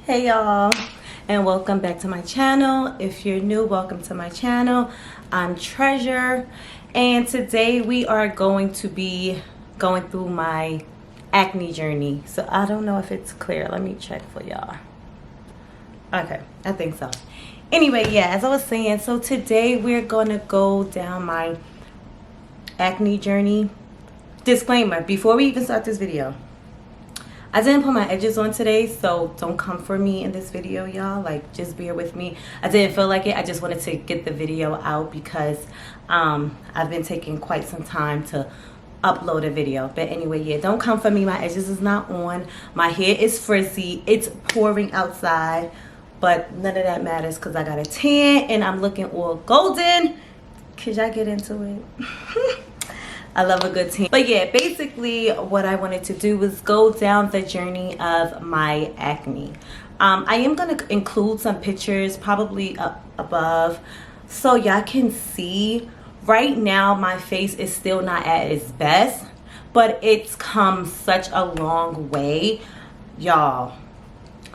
Hey y'all, and welcome back to my channel. If you're new, welcome to my channel. I'm Treasure, and today we are going to be going through my acne journey. So I don't know if it's clear. Let me check for y'all. Okay, I think so. Anyway, yeah, as I was saying, so today we're gonna go down my acne journey. Disclaimer, before we even start this video, I didn't put my edges on today, so don't come for me in this video, y'all. Like, just bear with me. I didn't feel like it. I just wanted to get the video out because I've been taking quite some time to upload a video. But anyway, yeah, don't come for me. My edges is not on. My hair is frizzy. It's pouring outside, but none of that matters because I got a tan and I'm looking all golden. Could y'all get into it? I love a good tan. But yeah, basically what I wanted to do was go down the journey of my acne. I am going to include some pictures probably up above so y'all can see. Right now my face is still not at its best, but it's come such a long way, y'all.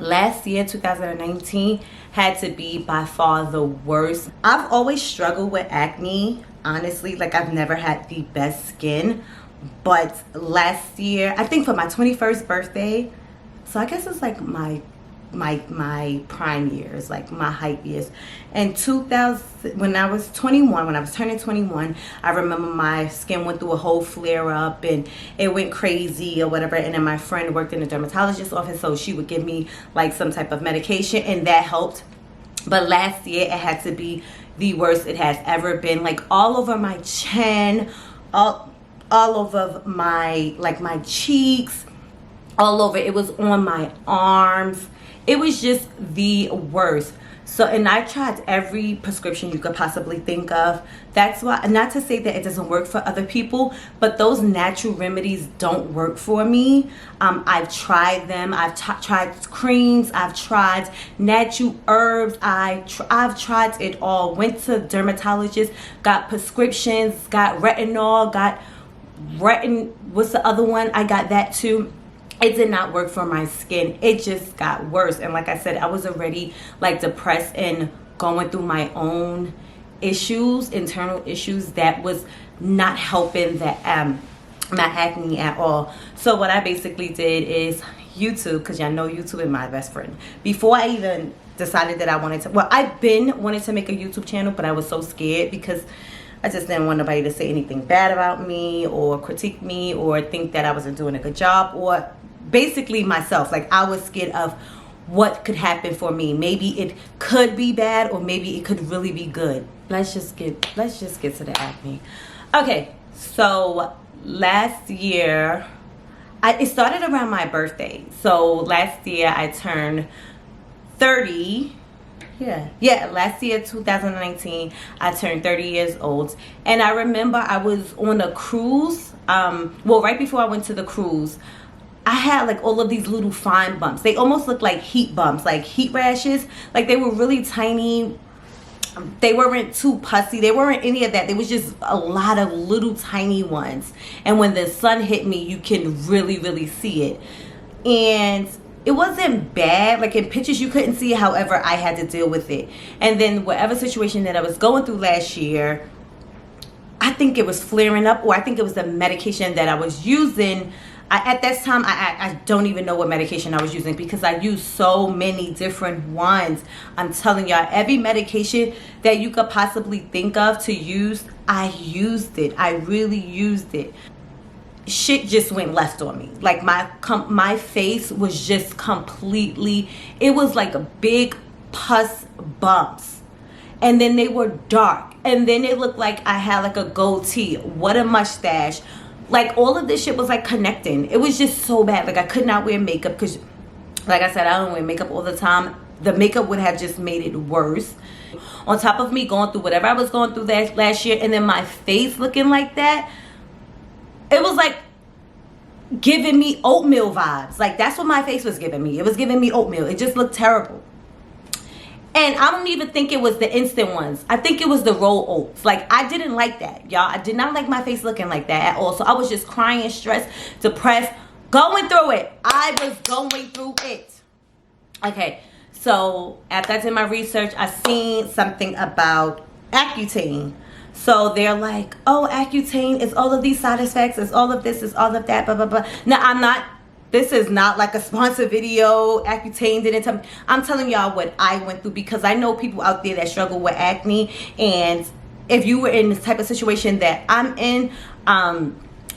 Last year, 2019, had to be by far the worst. I've always struggled with acne, honestly. Like, I've never had the best skin. But last year, I think for my 21st birthday, so I guess it's like my prime years, like my hype years. And 2000, when I was 21, when I was turning 21, I remember my skin went through a whole flare up and it went crazy or whatever. And then my friend worked in a dermatologist's office, so she would give me like some type of medication and that helped. But last year it had to be the worst it has ever been. Like all over my chin, all over my, like my cheeks, all over. It was on my arms. It was just the worst. So, and I tried every prescription you could possibly think of. That's why, not to say that it doesn't work for other people, but those natural remedies don't work for me. I've tried them. I've tried creams. I've tried natural herbs. I've tried it all. Went to dermatologists, got prescriptions, got retinol, what's the other one? I got that too. It did not work for my skin. It just got worse. And like I said, I was already like depressed and going through my own issues, internal issues that was not helping my acne at all. So what I basically did is YouTube, because y'all know YouTube is my best friend. Before I even decided that I wanted to, well, I've been wanting to make a YouTube channel, but I was so scared because I just didn't want nobody to say anything bad about me or critique me or think that I wasn't doing a good job, or basically myself. Like, I was scared of what could happen for me. Maybe it could be bad or maybe it could really be good. Let's just get to the acne. Okay, so last year it started around my birthday. So last year I turned 30. Yeah, last year, 2019, I turned 30 years old. And I remember I was on a cruise. Well, right before I went to the cruise, I had like all of these little fine bumps. They almost looked like heat bumps, like heat rashes. Like, they were really tiny. They weren't too pussy. They weren't any of that. There was just a lot of little tiny ones. And when the sun hit me, you can really, really see it. And it wasn't bad. Like, in pictures you couldn't see. However, I had to deal with it. And then whatever situation that I was going through last year, I think it was flaring up, or I think it was the medication that I was using. At that time, I don't even know what medication I was using because I used so many different ones. I'm telling y'all, every medication that you could possibly think of to use, I used it. I really used it. Shit just went left on me. Like, my face was just completely, it was like a big pus bumps. And then they were dark. And then it looked like I had like a goatee. What a mustache. Like, all of this shit was like connecting. It was just so bad. Like, I could not wear makeup because, like I said, I don't wear makeup all the time. The makeup would have just made it worse. On top of me going through whatever I was going through last year, and then my face looking like that, it was like giving me oatmeal vibes. Like, that's what my face was giving me. It was giving me oatmeal. It just looked terrible. And I don't even think it was the instant ones. I think it was the roll oats. Like, I didn't like that, y'all. I did not like my face looking like that at all. So I was just crying, stressed, depressed, going through it. I was going through it. Okay, so after I did my research, I seen something about Accutane. So they're like, oh, Accutane is all of these side effects, it's all of this, it's all of that, blah, blah, blah. Now, I'm not, this is not like a sponsored video. Accutane didn't tell me. I'm telling y'all what I went through, because I know people out there that struggle with acne. And if you were in this type of situation that I'm in,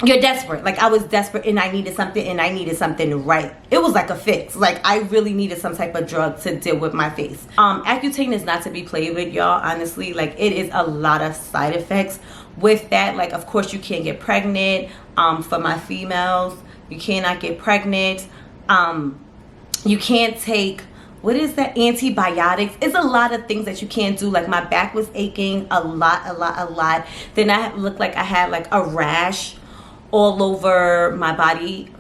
you're desperate. Like, I was desperate, and I needed something right. It was like a fix. Like, I really needed some type of drug to deal with my face. Accutane is not to be played with, y'all, honestly. Like, it is a lot of side effects with that. Like, of course, you can't get pregnant. For my females, you cannot get pregnant. You can't take, what is that, antibiotics. It's a lot of things that you can't do. Like, my back was aching a lot. Then I looked like I had like a rash all over my body,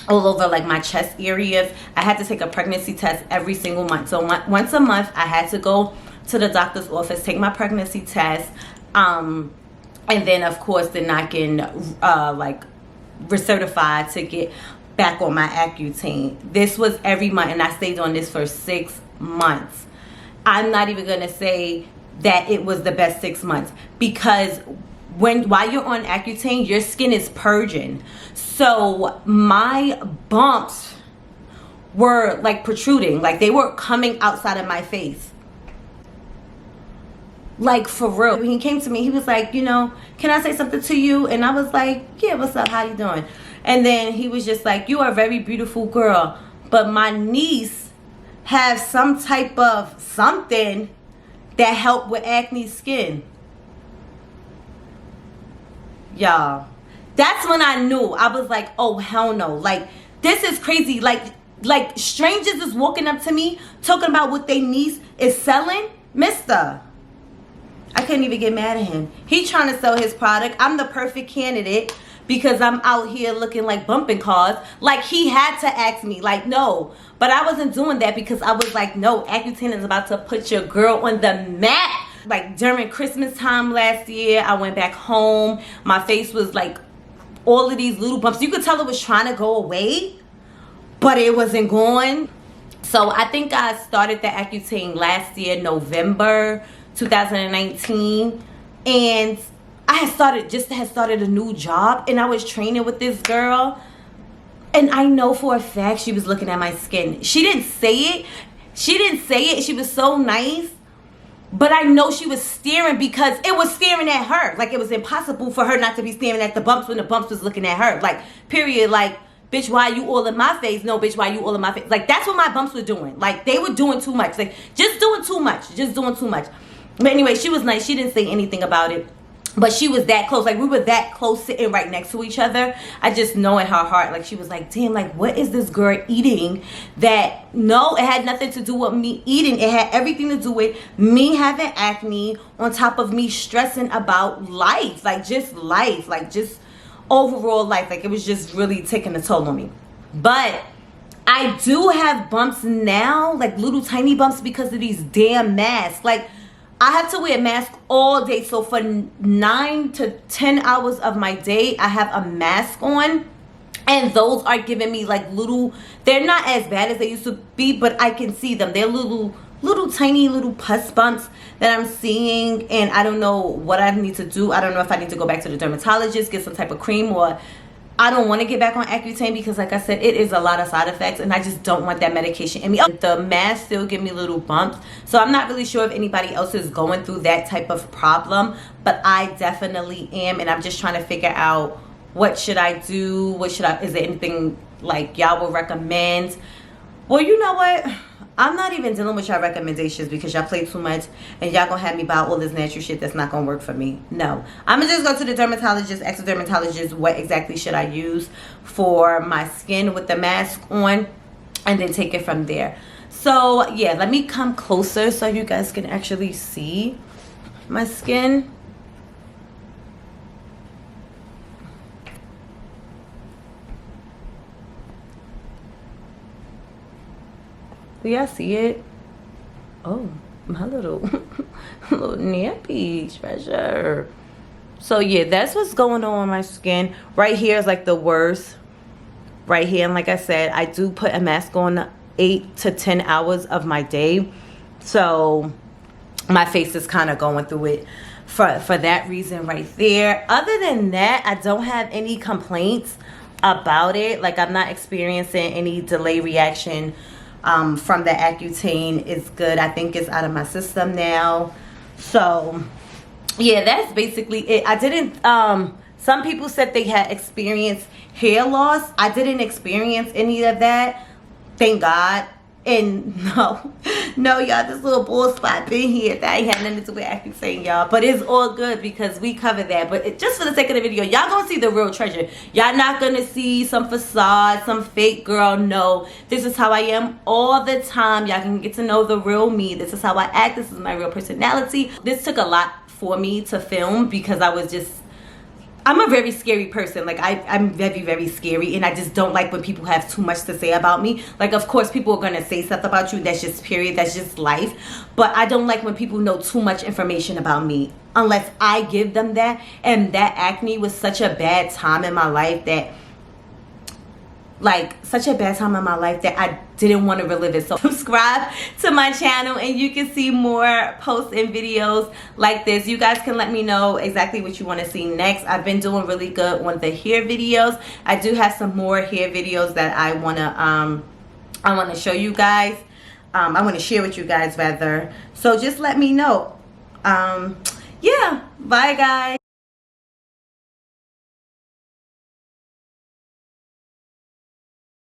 all over like my chest areas. I had to take a pregnancy test every single month. So once a month I had to go to the doctor's office, take my pregnancy test, and then of course then I can like recertified to get back on my Accutane. This was every month, and I stayed on this for 6 months. I'm not even gonna say that it was the best 6 months, because while you're on Accutane, your skin is purging. So my bumps were like protruding, like they were coming outside of my face. Like, for real. When he came to me, he was like, you know, can I say something to you? And I was like, yeah, what's up? How you doing? And then he was just like, you are a very beautiful girl, but my niece has some type of something that helped with acne skin. Y'all, that's when I knew. I was like, oh hell no, like this is crazy. Like strangers is walking up to me talking about what they niece is selling. Mister, I couldn't even get mad at him. He trying to sell his product. I'm the perfect candidate because I'm out here looking like bumping cars. Like, he had to ask me, like, no. But I wasn't doing that because I was like, no, Accutane is about to put your girl on the map. Like, during Christmas time last year, I went back home. My face was like all of these little bumps. You could tell it was trying to go away, but it wasn't going. So I think I started the Accutane last year, November 2019. And I had started a new job, and I was training with this girl. And I know for a fact she was looking at my skin. She didn't say it. She was so nice. But I know she was staring because it was staring at her. Like, it was impossible for her not to be staring at the bumps when the bumps was looking at her. Like, period. Like, bitch, why you all in my face? No, bitch, why you all in my face? Like, that's what my bumps were doing. Like, they were doing too much. Like, just doing too much. But anyway, she was nice. She didn't say anything about it. But she was that close. Like, we were that close sitting right next to each other. I just know in her heart, like, she was like, damn, like, what is this girl eating that, no, it had nothing to do with me eating. It had everything to do with me having acne on top of me stressing about life. Like, just overall life. Like, it was just really taking a toll on me. But I do have bumps now, like little tiny bumps, because of these damn masks. Like, I have to wear a mask all day. So for 9 to 10 hours of my day, I have a mask on. And those are giving me like little, they're not as bad as they used to be, but I can see them. They're little tiny pus bumps that I'm seeing. And I don't know what I need to do. I don't know if I need to go back to the dermatologist, get some type of cream, or I don't want to get back on Accutane because, like I said, it is a lot of side effects, and I just don't want that medication in me. The mask still give me little bumps, so I'm not really sure if anybody else is going through that type of problem, but I definitely am, and I'm just trying to figure out what should I do, is there anything like y'all would recommend? Well, you know what? I'm not even dealing with y'all recommendations because y'all play too much and y'all gonna have me buy all this natural shit that's not gonna work for me. No, I'm gonna just go to the dermatologist, ask the dermatologist what exactly should I use for my skin with the mask on, and then take it from there. So yeah, let me come closer so you guys can actually see my skin. Do y'all see it? Oh, my little nappy treasure. So yeah, that's what's going on with my skin. Right here is like the worst. Right here, and like I said, I do put a mask on 8 to 10 hours of my day. So my face is kind of going through it for that reason right there. Other than that, I don't have any complaints about it. Like, I'm not experiencing any delay reaction from the Accutane. It's good. I think it's out of my system now. So yeah, that's basically it. I didn't some people said they had experienced hair loss. I didn't experience any of that, thank God. And no, y'all, this little bald spot been here. That ain't had nothing to do with Accutane, y'all. But it's all good because we covered that. But just for the sake of the video, y'all gonna see the real treasure. Y'all not gonna see some facade, some fake girl. No, this is how I am all the time. Y'all can get to know the real me. This is how I act. This is my real personality. This took a lot for me to film because I'm a very scary person. Like, I'm very, very scary, and I just don't like when people have too much to say about me. Like, of course, people are gonna say stuff about you. That's just period. That's just life. But I don't like when people know too much information about me unless I give them that. And that acne was such a bad time in my life that, I didn't want to relive it. So subscribe to my channel and you can see more posts and videos like this. You guys can let me know exactly what you want to see next. I've been doing really good on the hair videos. I do have some more hair videos that I want to show you guys. I want to share with you guys rather. So just let me know. Yeah, bye guys.